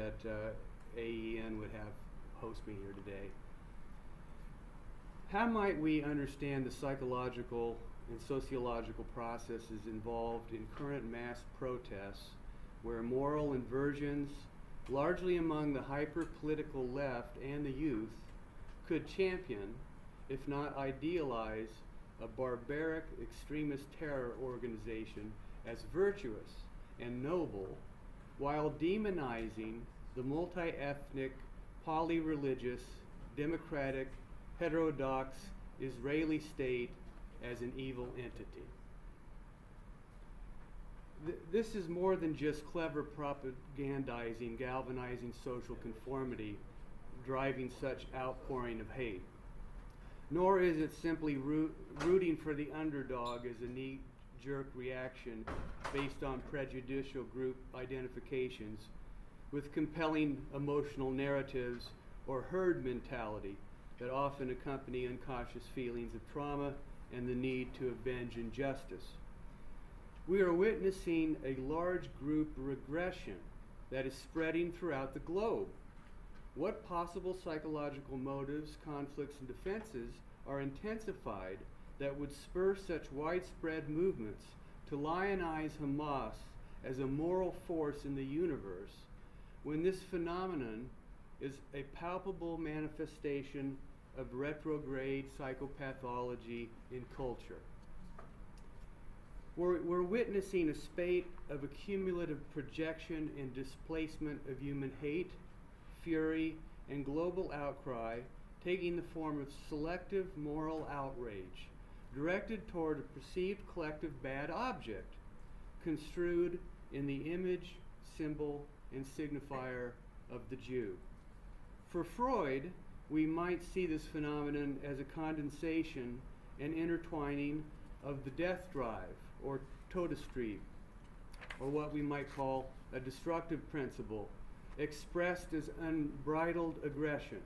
that AEN would have host me here today. How might we understand the psychological and sociological processes involved in current mass protests where moral inversions, largely among the hyper-political left and the youth, could champion, if not idealize, a barbaric extremist terror organization as virtuous and noble, while demonizing the multi-ethnic, polyreligious, democratic, heterodox Israeli state as an evil entity. This is more than just clever propagandizing, galvanizing social conformity, driving such outpouring of hate. Nor is it simply rooting for the underdog as a knee-jerk reaction based on prejudicial group identifications with compelling emotional narratives or herd mentality that often accompany unconscious feelings of trauma and the need to avenge injustice. We are witnessing a large group regression that is spreading throughout the globe. What possible psychological motives, conflicts, and defenses are intensified that would spur such widespread movements to lionize Hamas as a moral force in the universe, when this phenomenon is a palpable manifestation of retrograde psychopathology in culture? We're witnessing a spate of accumulative projection and displacement of human hate, fury, and global outcry, taking the form of selective moral outrage directed toward a perceived collective bad object, construed in the image, symbol, and signifier of the Jew. For Freud, we might see this phenomenon as a condensation and intertwining of the death drive, or Todestrieb, or what we might call a destructive principle, expressed as unbridled aggression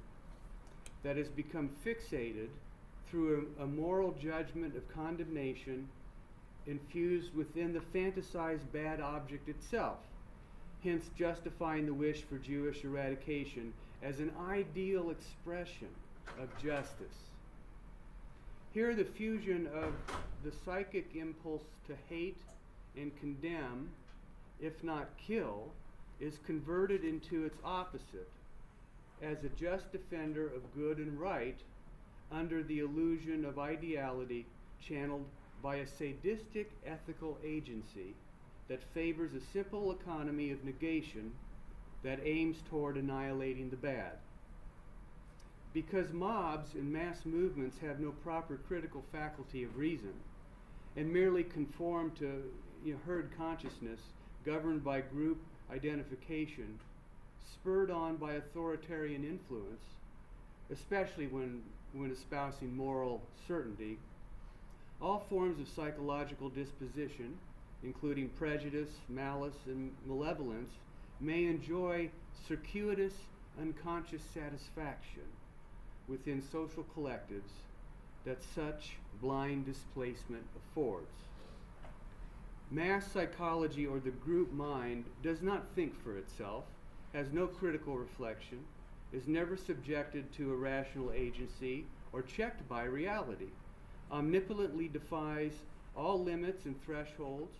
that has become fixated through a moral judgment of condemnation infused within the fantasized bad object itself, hence justifying the wish for Jewish eradication as an ideal expression of justice. Here, the fusion of the psychic impulse to hate and condemn, if not kill, is converted into its opposite, as a just defender of good and right under the illusion of ideality channeled by a sadistic ethical agency that favors a simple economy of negation that aims toward annihilating the bad. Because mobs and mass movements have no proper critical faculty of reason and merely conform to herd consciousness governed by group identification, spurred on by authoritarian influence, especially when espousing moral certainty, all forms of psychological disposition, including prejudice, malice, and malevolence, may enjoy circuitous, unconscious satisfaction within social collectives that such blind displacement affords. Mass psychology, or the group mind, does not think for itself, has no critical reflection, is never subjected to a rational agency or checked by reality, omnipotently defies all limits and thresholds,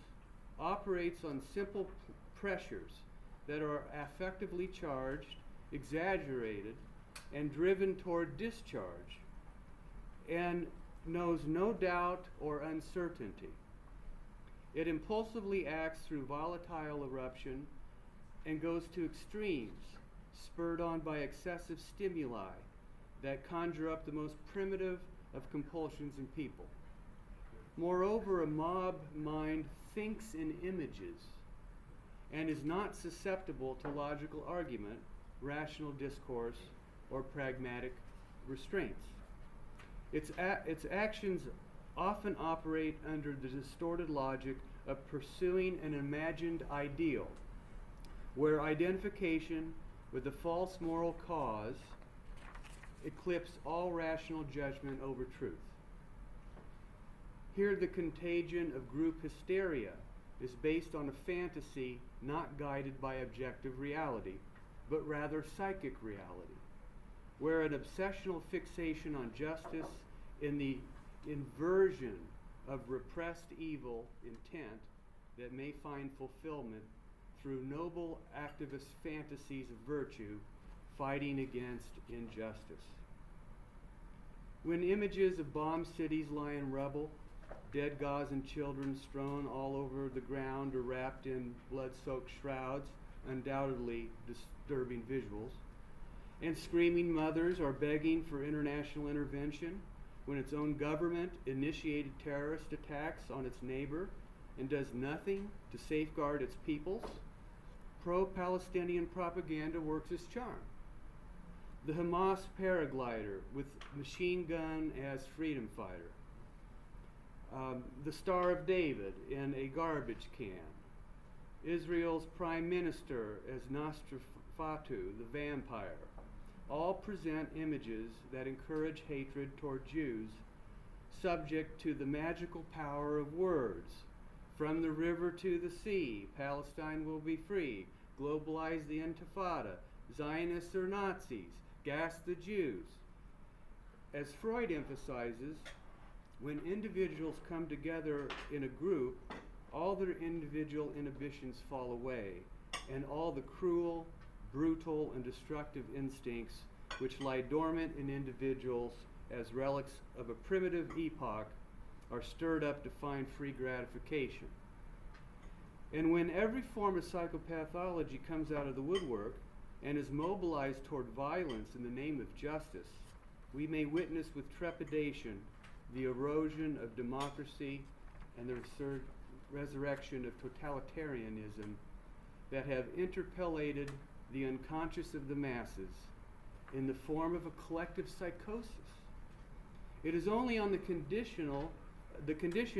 operates on simple pressures that are affectively charged, exaggerated, and driven toward discharge, and knows no doubt or uncertainty. It impulsively acts through volatile eruption and goes to extremes, spurred on by excessive stimuli that conjure up the most primitive of compulsions in people. Moreover, a mob mind thinks in images and is not susceptible to logical argument, rational discourse, or pragmatic restraints. Its actions often operate under the distorted logic of pursuing an imagined ideal, where identification with the false moral cause eclipses all rational judgment over truth. Here, the contagion of group hysteria is based on a fantasy not guided by objective reality, but rather psychic reality, where an obsessional fixation on justice in the inversion of repressed evil intent that may find fulfillment through noble activist fantasies of virtue fighting against injustice. When images of bombed cities lie in rubble, dead Gazan children strewn all over the ground or wrapped in blood-soaked shrouds, undoubtedly disturbing visuals, and screaming mothers are begging for international intervention when its own government initiated terrorist attacks on its neighbor and does nothing to safeguard its peoples, pro-Palestinian propaganda works its charm. The Hamas paraglider with machine gun as freedom fighter, the Star of David in a garbage can, Israel's prime minister as Nosferatu, the vampire, all present images that encourage hatred toward Jews, subject to the magical power of words. From the river to the sea, Palestine will be free. Globalize the Intifada. Zionists are Nazis. Gas the Jews. As Freud emphasizes, when individuals come together in a group, all their individual inhibitions fall away, and all the cruel, brutal, and destructive instincts which lie dormant in individuals as relics of a primitive epoch are stirred up to find free gratification. And when every form of psychopathology comes out of the woodwork and is mobilized toward violence in the name of justice, we may witness with trepidation the erosion of democracy and the resurrection of totalitarianism that have interpellated the unconscious of the masses in the form of a collective psychosis. It is only on the condition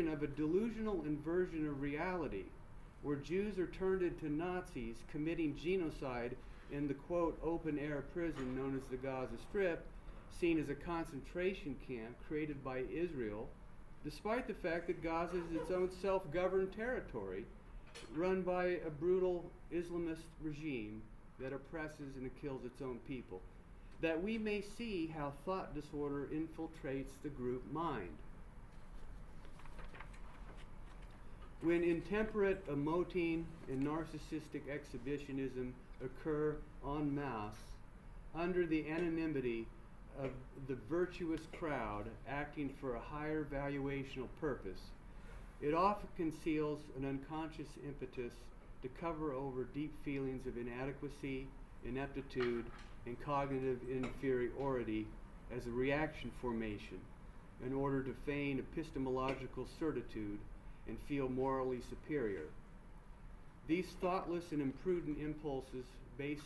of a delusional inversion of reality, where Jews are turned into Nazis committing genocide in the, quote, open-air prison known as the Gaza Strip, seen as a concentration camp created by Israel, despite the fact that Gaza is its own self-governed territory run by a brutal Islamist regime that oppresses and kills its own people, that we may see how thought disorder infiltrates the group mind. When intemperate emoting and narcissistic exhibitionism occur en masse under the anonymity of the virtuous crowd acting for a higher valuational purpose, it often conceals an unconscious impetus to cover over deep feelings of inadequacy, ineptitude, and cognitive inferiority as a reaction formation in order to feign epistemological certitude and feel morally superior. These thoughtless and imprudent impulses, based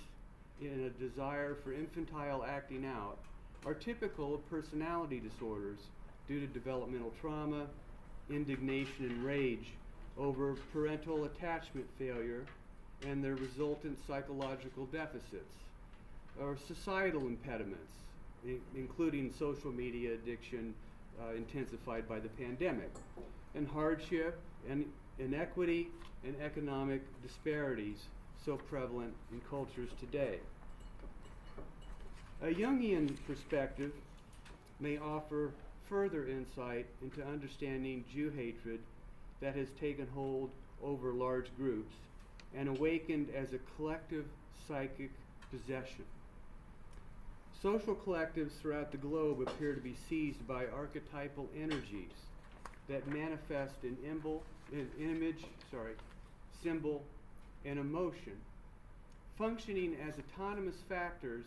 in a desire for infantile acting out, are typical of personality disorders due to developmental trauma, indignation and rage over parental attachment failure and their resultant psychological deficits, or societal impediments, including social media addiction intensified by the pandemic, and hardship and inequity and economic disparities so prevalent in cultures today. A Jungian perspective may offer further insight into understanding Jew hatred that has taken hold over large groups and awakened as a collective psychic possession. Social collectives throughout the globe appear to be seized by archetypal energies that manifest in image, symbol, and emotion, functioning as autonomous factors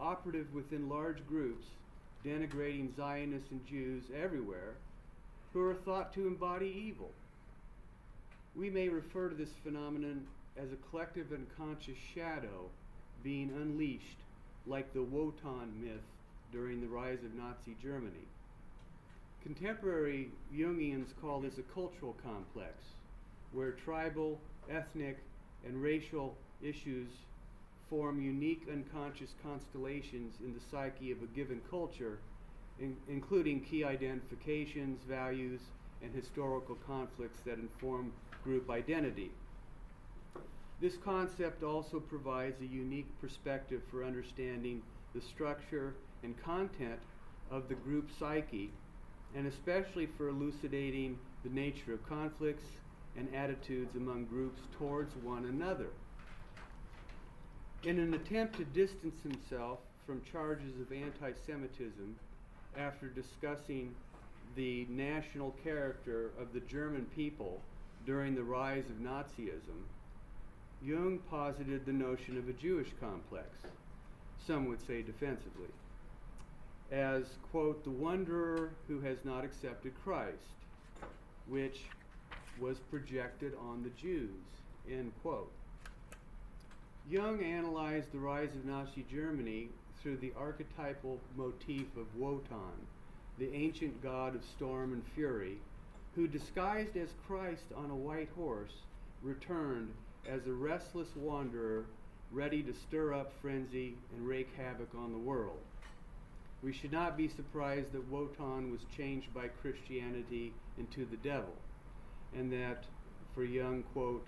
operative within large groups, denigrating Zionists and Jews everywhere, who are thought to embody evil. We may refer to this phenomenon as a collective unconscious shadow being unleashed, like the Wotan myth during the rise of Nazi Germany. Contemporary Jungians call this a cultural complex, where tribal, ethnic, and racial issues form unique unconscious constellations in the psyche of a given culture, including key identifications, values, and historical conflicts that inform group identity. This concept also provides a unique perspective for understanding the structure and content of the group psyche, and especially for elucidating the nature of conflicts and attitudes among groups towards one another. In an attempt to distance himself from charges of anti-Semitism after discussing the national character of the German people during the rise of Nazism, Jung posited the notion of a Jewish complex, some would say defensively, as, quote, the wanderer who has not accepted Christ, which was projected on the Jews, end quote. Jung analyzed the rise of Nazi Germany through the archetypal motif of Wotan, the ancient god of storm and fury, who, disguised as Christ on a white horse, returned as a restless wanderer ready to stir up frenzy and wreak havoc on the world. We should not be surprised that Wotan was changed by Christianity into the devil, and that, for Jung, quote,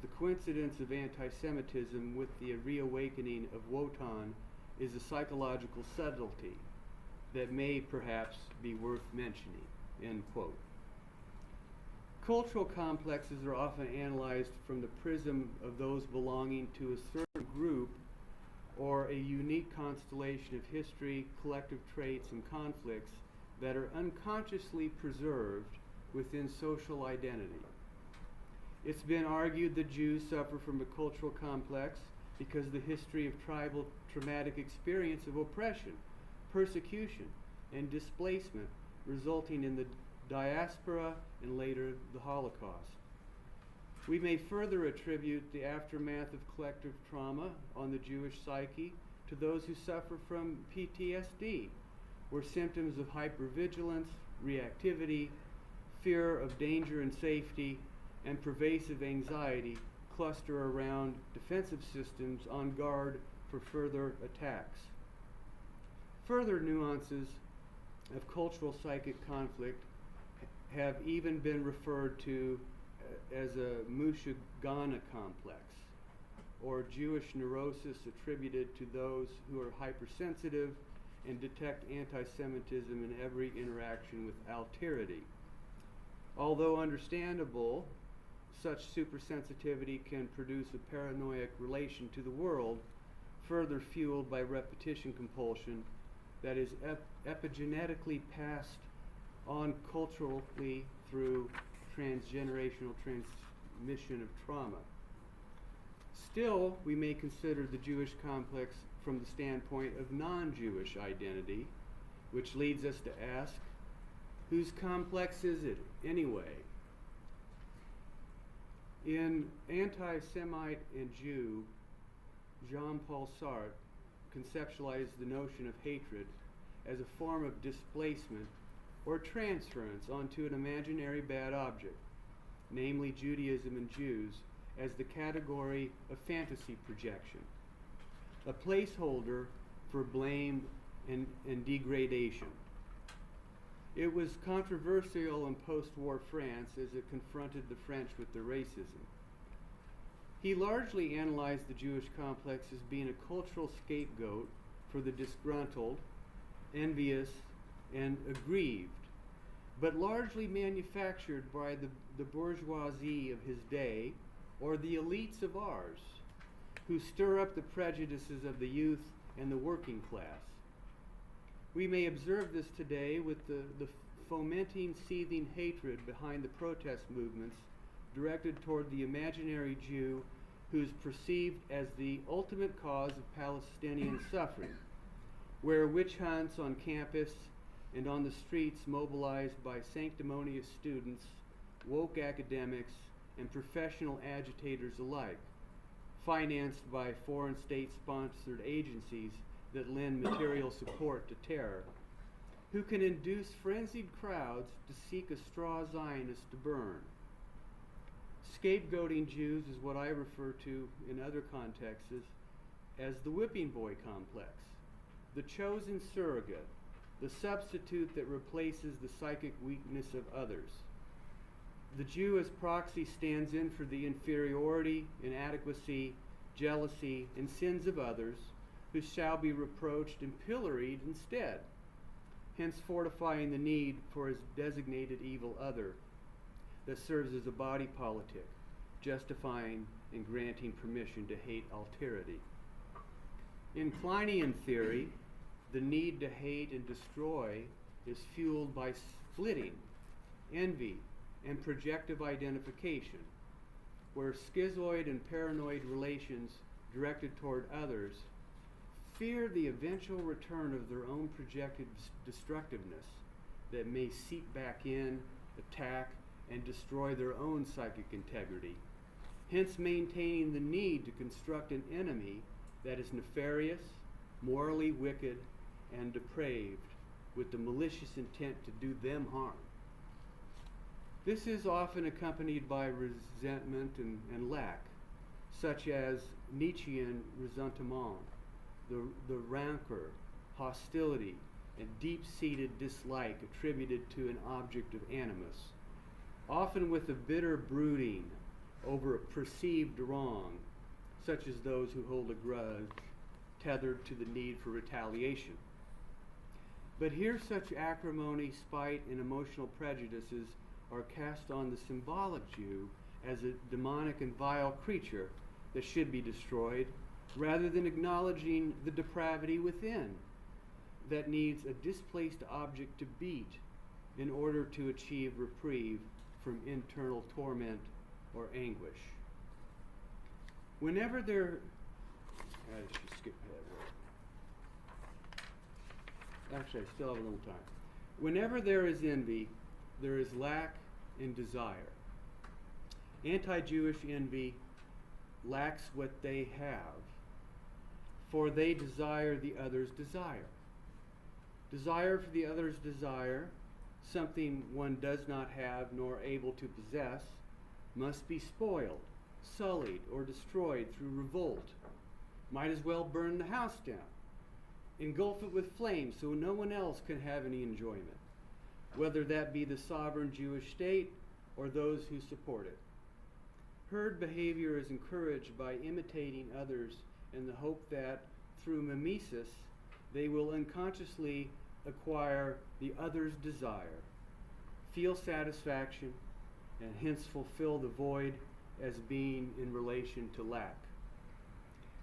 the coincidence of anti-Semitism with the reawakening of Wotan is a psychological subtlety that may perhaps be worth mentioning, end quote. Cultural complexes are often analyzed from the prism of those belonging to a certain group or a unique constellation of history, collective traits, and conflicts that are unconsciously preserved within social identity. It's been argued that Jews suffer from a cultural complex because of the history of tribal traumatic experience of oppression, persecution, and displacement resulting in the diaspora and later the Holocaust. We may further attribute the aftermath of collective trauma on the Jewish psyche to those who suffer from PTSD, where symptoms of hypervigilance, reactivity, fear of danger and safety, and pervasive anxiety cluster around defensive systems on guard for further attacks. Further nuances of cultural psychic conflict have even been referred to as a Mushagana complex, or Jewish neurosis attributed to those who are hypersensitive and detect anti-Semitism in every interaction with alterity. Although understandable, such supersensitivity can produce a paranoid relation to the world, further fueled by repetition compulsion that is epigenetically passed on culturally through transgenerational transmission of trauma. Still, we may consider the Jewish complex from the standpoint of non-Jewish identity, which leads us to ask, whose complex is it anyway? In Anti-Semite and Jew, Jean-Paul Sartre conceptualized the notion of hatred as a form of displacement or transference onto an imaginary bad object, namely Judaism and Jews, as the category of fantasy projection, a placeholder for blame and degradation. It was controversial in post-war France as it confronted the French with their racism. He largely analyzed the Jewish complex as being a cultural scapegoat for the disgruntled, envious, and aggrieved, but largely manufactured by the bourgeoisie of his day or the elites of ours, who stir up the prejudices of the youth and the working class. We may observe this today with the fomenting, seething hatred behind the protest movements directed toward the imaginary Jew who's perceived as the ultimate cause of Palestinian suffering, where witch hunts on campus and on the streets mobilized by sanctimonious students, woke academics, and professional agitators alike, financed by foreign state-sponsored agencies that lend material support to terror, who can induce frenzied crowds to seek a straw Zionist to burn. Scapegoating Jews is what I refer to in other contexts as the whipping boy complex, the chosen surrogate, the substitute that replaces the psychic weakness of others. The Jew as proxy stands in for the inferiority, inadequacy, jealousy, and sins of others, who shall be reproached and pilloried instead, hence fortifying the need for his designated evil other that serves as a body politic, justifying and granting permission to hate alterity. In Kleinian theory, the need to hate and destroy is fueled by splitting, envy, and projective identification, where schizoid and paranoid relations directed toward others fear the eventual return of their own projected destructiveness that may seep back in, attack, and destroy their own psychic integrity, hence maintaining the need to construct an enemy that is nefarious, morally wicked, and depraved, with the malicious intent to do them harm. This is often accompanied by resentment and lack, such as Nietzschean ressentiment, the rancor, hostility, and deep-seated dislike attributed to an object of animus, often with a bitter brooding over a perceived wrong, such as those who hold a grudge, tethered to the need for retaliation. But here such acrimony, spite, and emotional prejudices are cast on the symbolic Jew as a demonic and vile creature that should be destroyed, rather than acknowledging the depravity within that needs a displaced object to beat in order to achieve reprieve from internal torment or anguish. Whenever there, I should skip ahead. Actually, I still have a little time. Whenever there is envy, there is lack in desire. Anti-Jewish envy lacks what they have, for they desire the other's desire. Desire for the other's desire, something one does not have nor able to possess, must be spoiled, sullied, or destroyed through revolt. Might as well burn the house down, engulf it with flames so no one else can have any enjoyment, whether that be the sovereign Jewish state or those who support it. Herd behavior is encouraged by imitating others in the hope that through mimesis they will unconsciously acquire the other's desire, feel satisfaction, and hence fulfill the void as being in relation to lack.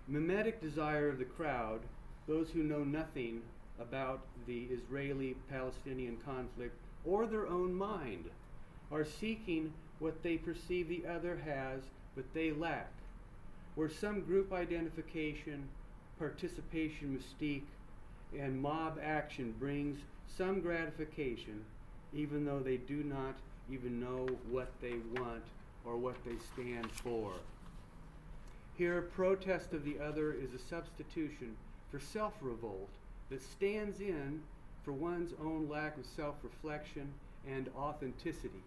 Mimetic desire of the crowd, those who know nothing about the Israeli-Palestinian conflict or their own mind, are seeking what they perceive the other has but they lack, where some group identification, participation mystique, and mob action brings some gratification, even though they do not even know what they want or what they stand for. Here, protest of the other is a substitution for self-revolt that stands in for one's own lack of self-reflection and authenticity,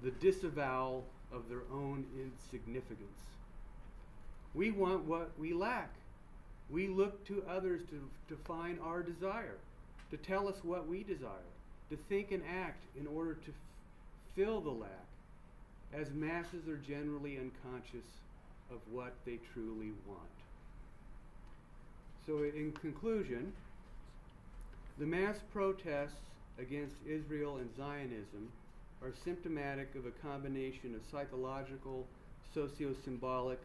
the disavowal of their own insignificance. We want what we lack. We look to others to find our desire, to tell us what we desire, to think and act in order to fill the lack, as masses are generally unconscious of what they truly want. So in conclusion, the mass protests against Israel and Zionism are symptomatic of a combination of psychological, socio-symbolic,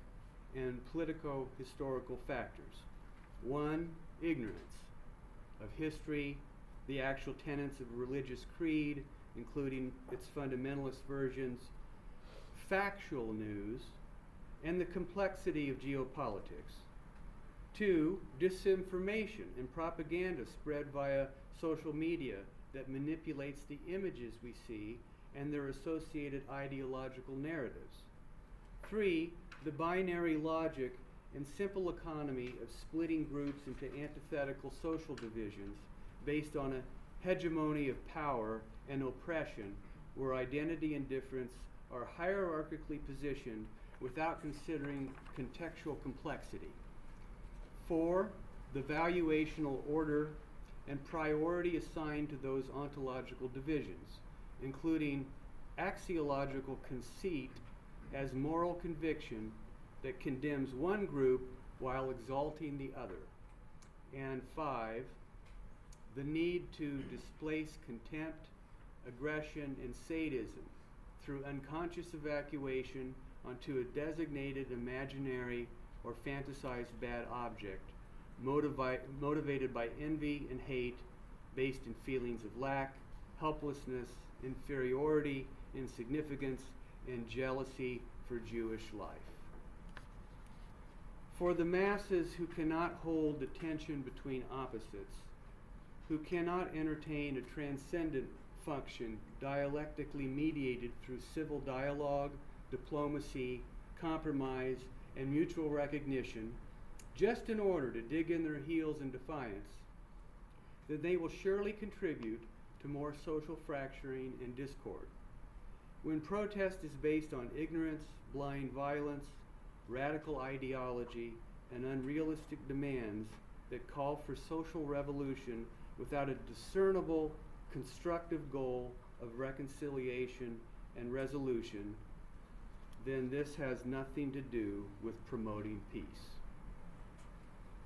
and politico-historical factors. One, ignorance of history, the actual tenets of religious creed, including its fundamentalist versions, factual news, and the complexity of geopolitics. Two, disinformation and propaganda spread via social media that manipulates the images we see and their associated ideological narratives. Three, the binary logic and simple economy of splitting groups into antithetical social divisions based on a hegemony of power and oppression, where identity and difference are hierarchically positioned without considering contextual complexity. Four, the valuational order and priority assigned to those ontological divisions, including axiological conceit as moral conviction that condemns one group while exalting the other. And 5, the need to displace contempt, aggression, and sadism through unconscious evacuation onto a designated imaginary or fantasized bad object, motivated by envy and hate based in feelings of lack, helplessness, inferiority, insignificance, and jealousy for Jewish life. For the masses who cannot hold the tension between opposites, who cannot entertain a transcendent function dialectically mediated through civil dialogue, diplomacy, compromise, and mutual recognition, just in order to dig in their heels in defiance, then they will surely contribute to more social fracturing and discord. When protest is based on ignorance, blind violence, radical ideology, and unrealistic demands that call for social revolution without a discernible, constructive goal of reconciliation and resolution, then this has nothing to do with promoting peace.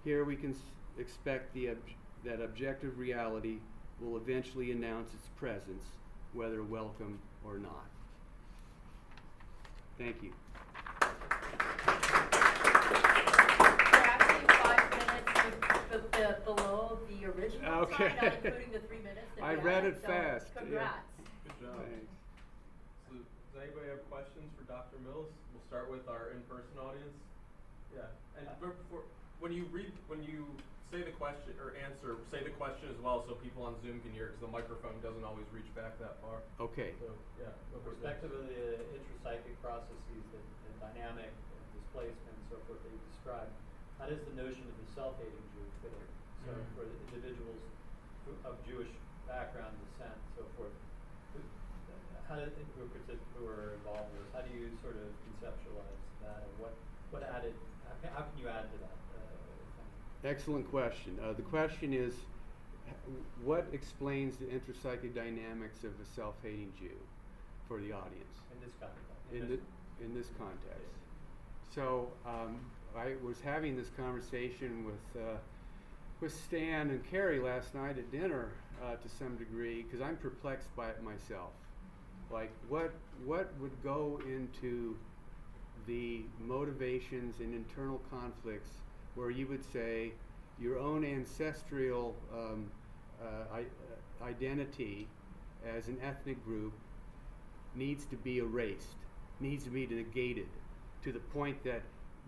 Here we can expect that objective reality will eventually announce its presence, whether welcome or not. Thank you. Below the original time, not including the 3 minutes that I we read had, it so fast. Congrats. Good job. Thanks. So, does anybody have questions for Dr. Mills? We'll start with our in-person audience. Yeah, and before, when you say the question or answer, say the question as well, so people on Zoom can hear it, because the microphone doesn't always reach back that far. Okay. So, yeah. With respect to the intrapsychic processes and dynamic and displacement and so forth that you described, how does the notion of the self-hating Jew fit in? So for the individuals of Jewish background, descent, so forth, who are involved in this, how do you sort of conceptualize that, and what added, how can you add to that thing? Excellent question. The question is, what explains the intrapsychic dynamics of a self-hating Jew for the audience? In this context. In this context. So I was having this conversation with Stan and Carrie last night at dinner to some degree, because I'm perplexed by it myself. Like, what would go into the motivations and internal conflicts where you would say your own ancestral identity as an ethnic group needs to be erased, needs to be negated, to the point that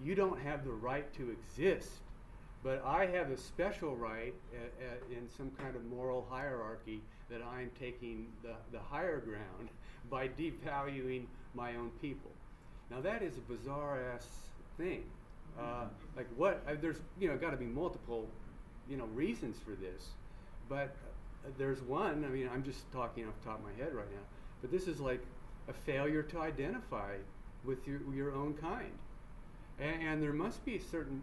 you don't have the right to exist, but I have a special right in some kind of moral hierarchy that I'm taking the higher ground by devaluing my own people. Now that is a bizarre-ass thing. Like what? There's got to be multiple reasons for this, but there's one. I mean, I'm just talking off the top of my head right now, but this is like a failure to identify with your own kind, and there must be certain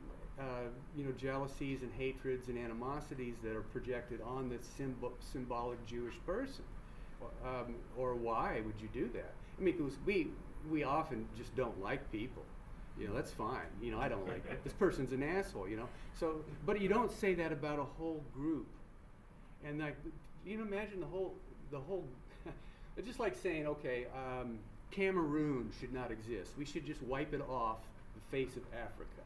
jealousies and hatreds and animosities that are projected on this symbolic Jewish person. Or why would you do that? I mean, because we often just don't like people. That's fine. I don't like it. This person's an asshole. So, but you don't say that about a whole group. And like, imagine the whole. It's just like saying, okay, Cameroon should not exist. We should just wipe it off the face of Africa.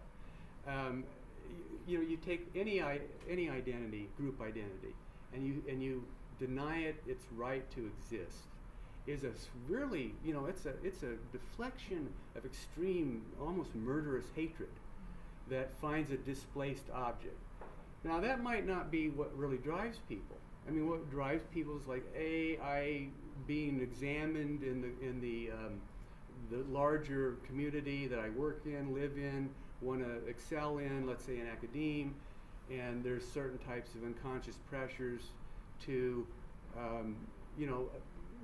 You take any identity, group identity, and you deny it its right to exist. Is a really, it's a deflection of extreme, almost murderous hatred that finds a displaced object. Now that might not be what really drives people. I mean, what drives people is like I being examined in the larger community that I work in, live in, want to excel in, let's say in academia, and there's certain types of unconscious pressures to,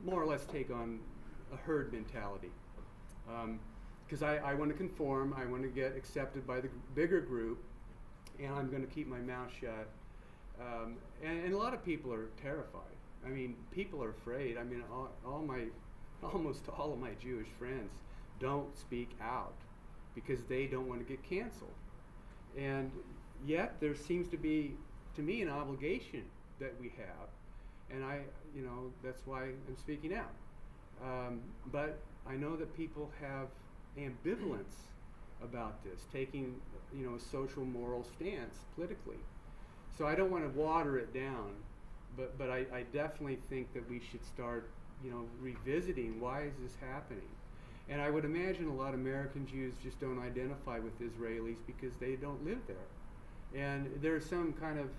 more or less take on a herd mentality. Because I want to conform, I want to get accepted by the bigger group, and I'm going to keep my mouth shut. And a lot of people are terrified. I mean, people are afraid. I mean, all my almost all of my Jewish friends don't speak out because they don't want to get canceled. And yet there seems to be, to me, an obligation that we have, and that's why I'm speaking out. But I know that people have ambivalence about this, taking a social moral stance politically. So I don't want to water it down, but I definitely think that we should start revisiting why is this happening. And I would imagine a lot of American Jews just don't identify with Israelis because they don't live there. And there's some kind of,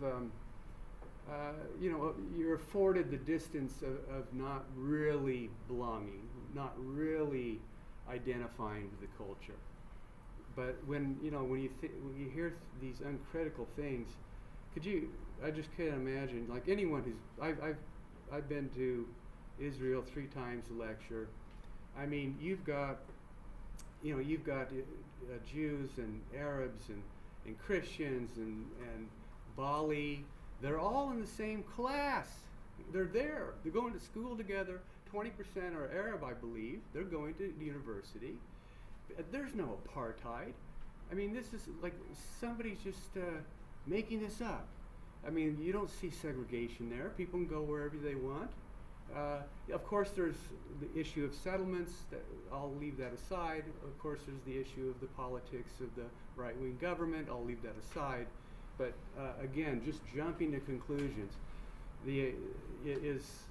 you're afforded the distance of not really belonging, not really identifying with the culture. But when you hear these uncritical things, I just can't imagine, like anyone who's, I've been to Israel 3 times to lecture. I mean, you've got Jews and Arabs and Christians and Bali. They're all in the same class. They're there. They're going to school together. 20% are Arab, I believe. They're going to university. There's no apartheid. I mean, this is like somebody's just making this up. I mean, you don't see segregation there. People can go wherever they want. Of course, there's the issue of settlements. I'll leave that aside. Of course, there's the issue of the politics of the right-wing government. I'll leave that aside. But again, just jumping to conclusions, it is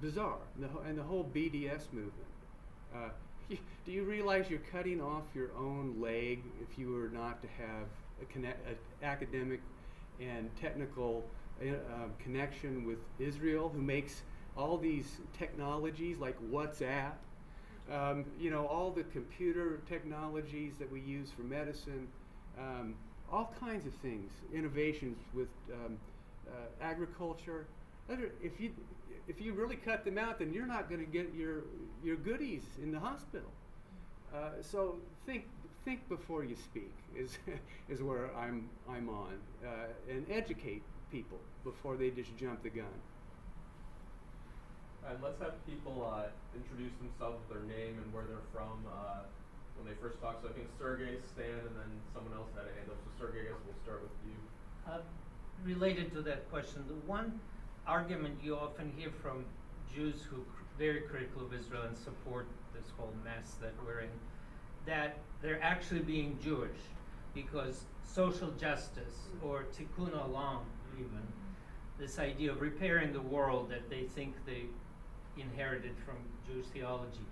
bizarre. And the whole BDS movement. Do you realize you're cutting off your own leg if you were not to have an academic and technical connection with Israel, who makes all these technologies like WhatsApp, all the computer technologies that we use for medicine, all kinds of things, innovations with agriculture. If you really cut them out, then you're not going to get your goodies in the hospital. So think before you speak is where I'm on, and educate people before they just jump the gun. And let's have people introduce themselves with their name and where they're from when they first talk. So I think Sergey, Stan, and then someone else had a hand up. So Sergey, I guess we'll start with you. Related to that question, the one argument you often hear from Jews who very critical of Israel and support this whole mess that we're in, that they're actually being Jewish because social justice, or tikkun olam even, this idea of repairing the world that they think they inherited from Jewish theology,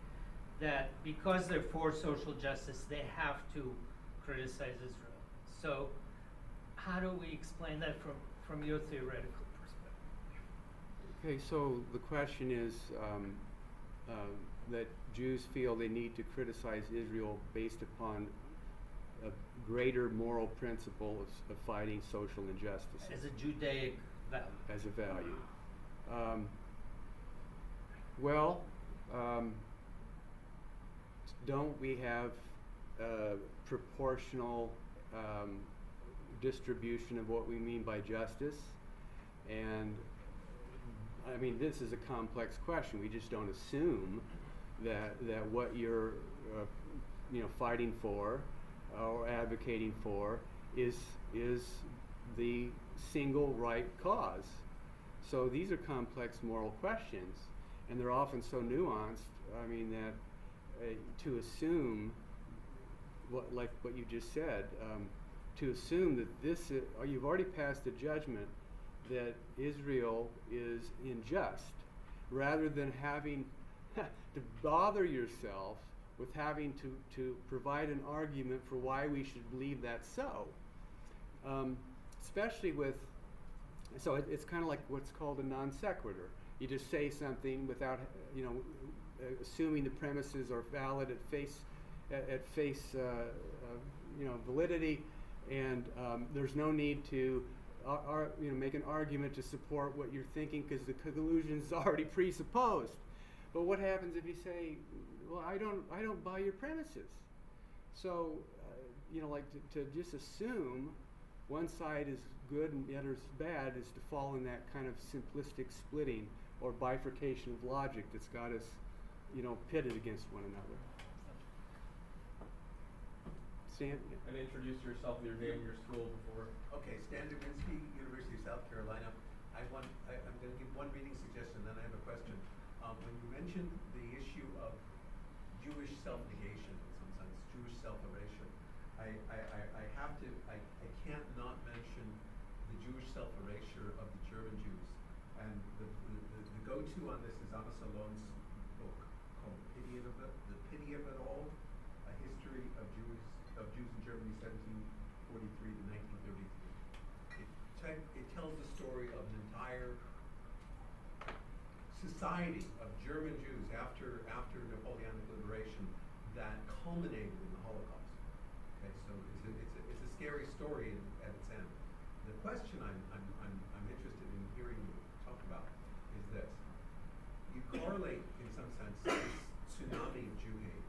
that because they're for social justice, they have to criticize Israel. So how do we explain that from your theoretical perspective? Okay, so the question is that Jews feel they need to criticize Israel based upon a greater moral principle of fighting social injustices. As a Judaic value. As a value. Don't we have a proportional distribution of what we mean by justice? And I mean, this is a complex question. We just don't assume that what you're fighting for or advocating for is the single right cause. So these are complex moral questions, and they're often so nuanced. I mean that to assume like what you just said, to assume that this you've already passed a judgment that Israel is unjust, rather than having to bother yourself with having to provide an argument for why we should believe that's so. Especially with, so it's kind of like what's called a non sequitur. You just say something without, assuming the premises are valid at face validity, and there's no need to make an argument to support what you're thinking because the conclusion is already presupposed. But what happens if you say, well, I don't buy your premises? So, to just assume one side is good and the other is bad is to fall in that kind of simplistic splitting or bifurcation of logic that's got us pitted against one another. Stan? Yeah. And introduce yourself, your name, your school before. Okay, Stan Dubinsky, University of South Carolina. I'm going to give one reading suggestion, then I have a question. When you mentioned the issue of Jewish self-negation, in some sense, Jewish self-erasure, I can't not mention the Jewish self-erasure of the German Jews. And the go-to on this is Amos Alon's book called The Pity of It All, A History of Jews in Germany, 1743 to 1933. It tells the story of an entire society of German Jews after Napoleonic liberation that culminated in the Holocaust. Okay, so it's a scary story at its end. The question I'm interested in hearing you talk about is this: you correlate, in some sense, this tsunami of Jew hate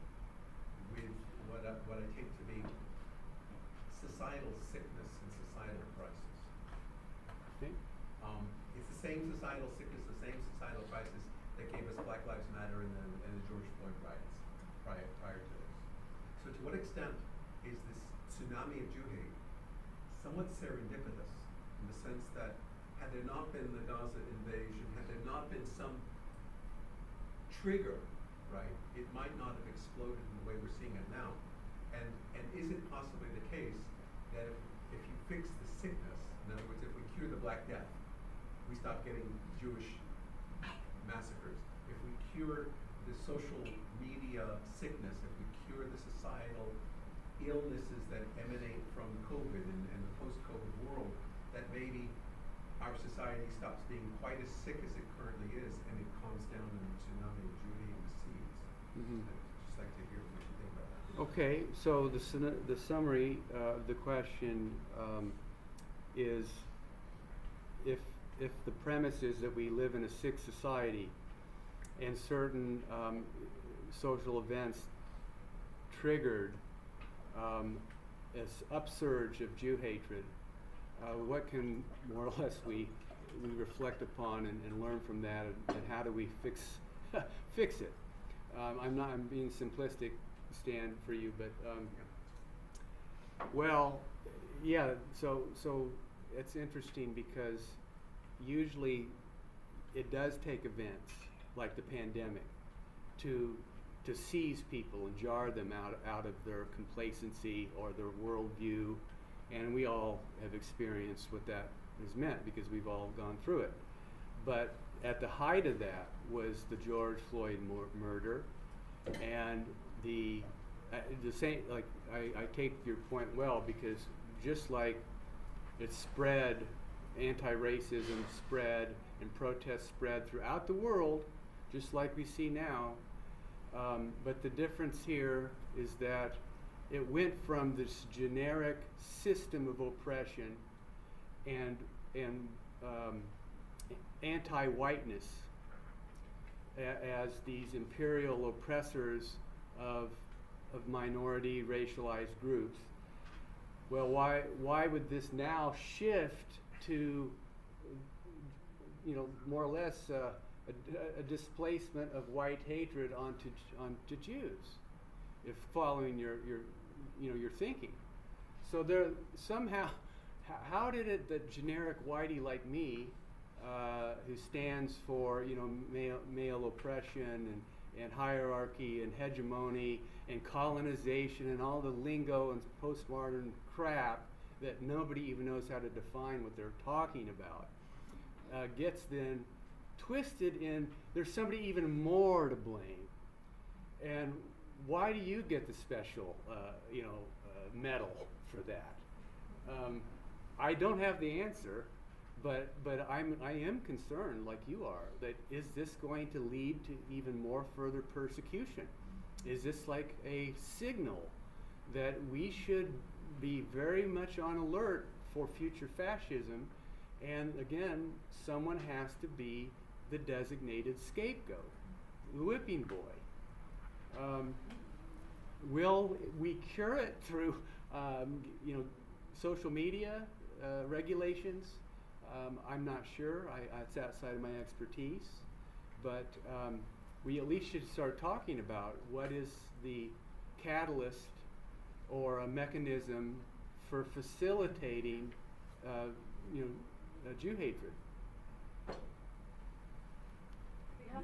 with what I take to be societal sickness and societal crisis. Okay. It's the same societal sickness, the same societal crisis that gave us Black Lives Matter and the George Floyd riots prior to this. So to what extent is this tsunami of Jew hate somewhat serendipitous, in the sense that had there not been the Gaza invasion, had there not been some trigger, right, it might not have exploded in the way we're seeing it now. And is it possibly the case that if you fix the sickness, in other words, if we cure the Black Death, we stop getting Jewish massacres? If we cure the social media sickness, if we cure the societal illnesses that emanate from COVID and the post-COVID world, that maybe our society stops being quite as sick as it currently is, and it calms down and the tsunami of Jew hate recedes. Mm-hmm. I'd just like to hear what you think about that. Okay, so the summary of the question is, if the premise is that we live in a sick society and certain social events triggered this upsurge of Jew hatred, what can more or less we reflect upon and learn from that, and how do we fix it? I'm being simplistic, Stan, for you, but well, yeah. So it's interesting because usually it does take events like the pandemic to seize people and jar them out of their complacency or their worldview, and we all have experienced what that has meant because we've all gone through it. But at the height of that was the George Floyd murder, and the same. Like I take your point well, because just like it spread, anti-racism spread and protests spread throughout the world, just like we see now. But the difference here is that it went from this generic system of oppression and anti-whiteness as these imperial oppressors of minority racialized groups. Well, why would this now shift to, more or less a displacement of white hatred onto Jews, if following your thinking? So there somehow, how did it that generic whitey like me, who stands for male oppression and hierarchy and hegemony and colonization and all the lingo and postmodern crap that nobody even knows how to define what they're talking about, gets then twisted in there's somebody even more to blame, and why do you get the special medal for that? I don't have the answer, but I am concerned, like you are, that is this going to lead to even more further persecution? Is this like a signal that we should be very much on alert for future fascism? And again, someone has to be the designated scapegoat, the whipping boy. Will we cure it through social media regulations? I'm not sure. It's outside of my expertise. But we at least should start talking about what is the catalyst or a mechanism for facilitating, Jew hatred. We have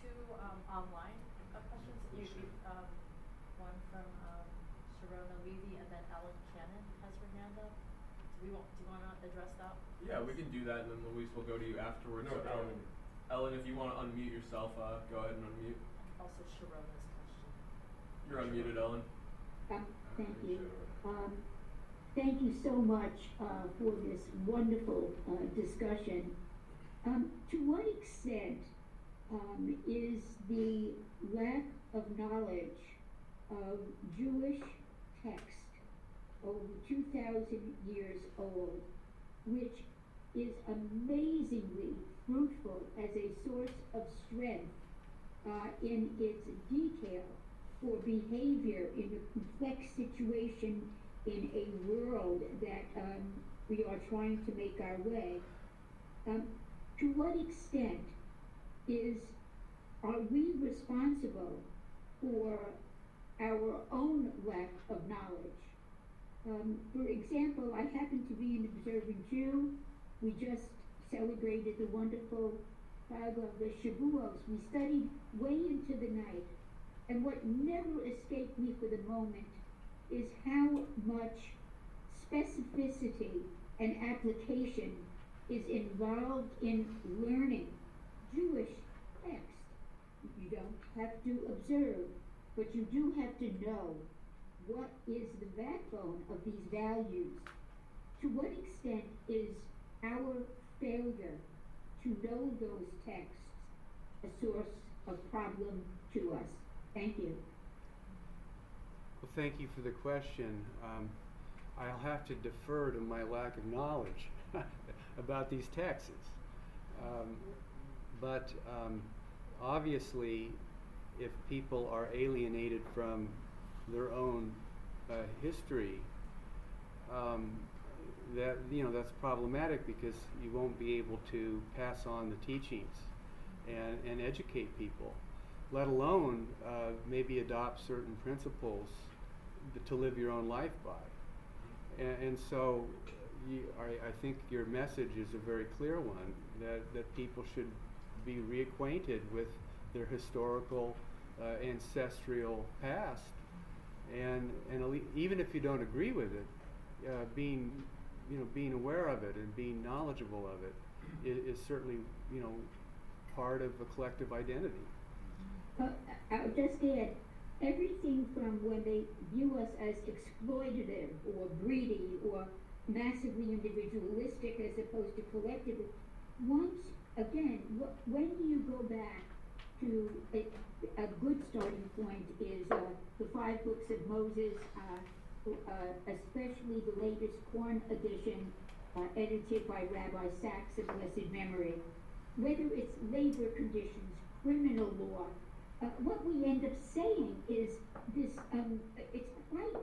two online questions. One from Sharona Levy, and then Ellen Cannon has her hand up. Do you want to address that? Yeah, we can do that, and then Luis will go to you afterwards. No, So Ellen, if you want to unmute yourself, go ahead and unmute. Also Sharona's question. You're unmuted, Ellen. Thank you. Thank you so much for this wonderful discussion. To what extent is the lack of knowledge of Jewish text over 2,000 years old, which is amazingly fruitful as a source of strength in its detail for behavior in a complex situation in a world that we are trying to make our way, to what extent are we responsible for our own lack of knowledge? For example, I happen to be an observant Jew. We just celebrated the wonderful Chag of the Shavuos. We studied way into the night. And what never escaped me for the moment is how much specificity and application is involved in learning Jewish text. You don't have to observe, but you do have to know what is the backbone of these values. To what extent is our failure to know those texts a source of problem to us? Thank you. Well, thank you for the question. I'll have to defer to my lack of knowledge about these texts. But obviously, if people are alienated from their own history, that's problematic, because you won't be able to pass on the teachings and educate people, let alone maybe adopt certain principles to live your own life by. And so I think your message is a very clear one, that people should be reacquainted with their historical ancestral past, and even if you don't agree with it, being aware of it and being knowledgeable of it is certainly part of a collective identity. I'll just add, everything from when they view us as exploitative or greedy or massively individualistic as opposed to collective. Once again, when do you go back to a good starting point is the 5 books of Moses, especially the latest Korn edition, edited by Rabbi Sachs of blessed memory. Whether it's labor conditions, criminal law, what we end up saying is this, it's quite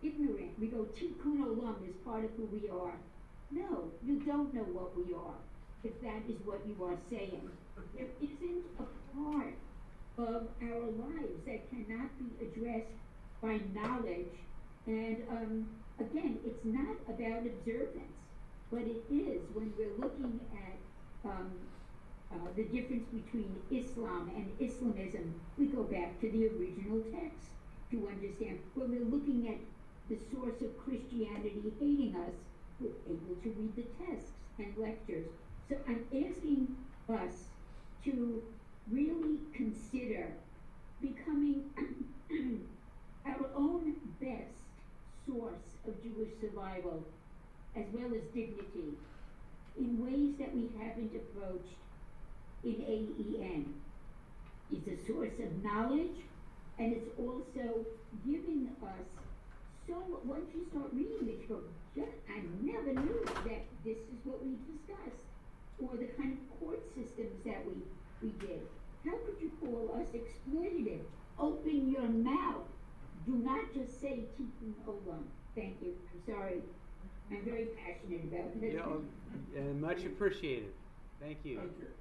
ignorant. We go, Tikkun Olam is part of who we are. No, you don't know what we are, if that is what you are saying. There isn't a part of our lives that cannot be addressed by knowledge. And again, it's not about observance, but it is when we're looking at the difference between Islam and Islamism. We go back to the original text to understand. When we're looking at the source of Christianity hating us, we're able to read the texts and lectures. So I'm asking us to really consider becoming our own best source of Jewish survival, as well as dignity, in ways that we haven't approached in AEN. It's a source of knowledge, and it's also giving us, so once you start reading it, you go, I never knew that this is what we discussed, or the kind of court systems that we did. How could you call us exploitative? Open your mouth. Do not just say Tikkun Olam. Thank you. I'm sorry. I'm very passionate about this. And much appreciated. Thank you. Okay.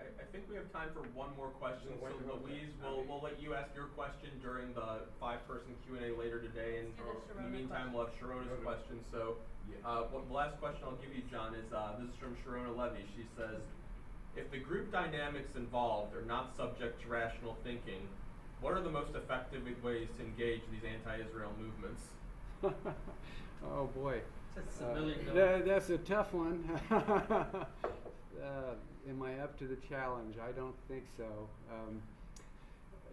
I think we have time for one more question. So when So do we go Louise, next? we'll let you ask your question during the 5-person Q&A later today, and Let's do the in the Sharona meantime, we'll have Sharona's Okay. question. So, Yeah. the last question I'll give you, John, is this is from Sharona Levy. She says, if the group dynamics involved are not subject to rational thinking, what are the most effective ways to engage these anti-Israel movements? Oh boy. That's a $1 million. That's a tough one. Am I up to the challenge? I don't think so.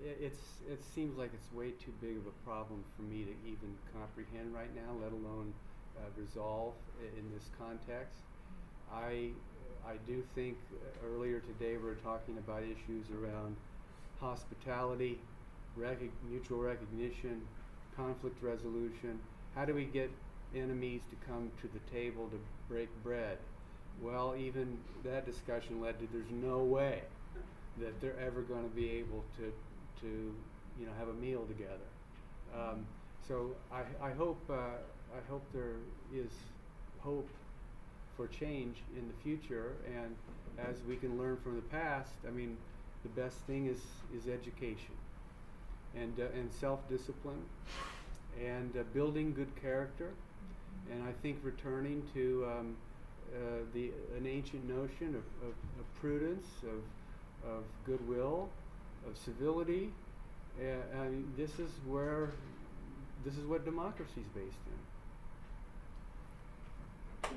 It seems like it's way too big of a problem for me to even comprehend right now, let alone resolve in this context. I do think earlier today we were talking about issues around hospitality, mutual recognition, conflict resolution. How do we get enemies to come to the table to break bread? Well, even that discussion led to there's no way that they're ever going to be able to have a meal together. So I hope there is hope for change in the future, and as we can learn from the past, I mean, the best thing is education and self-discipline and building good character, and I think returning to an ancient notion of prudence, of goodwill, of civility. I mean, this is what democracy is based in.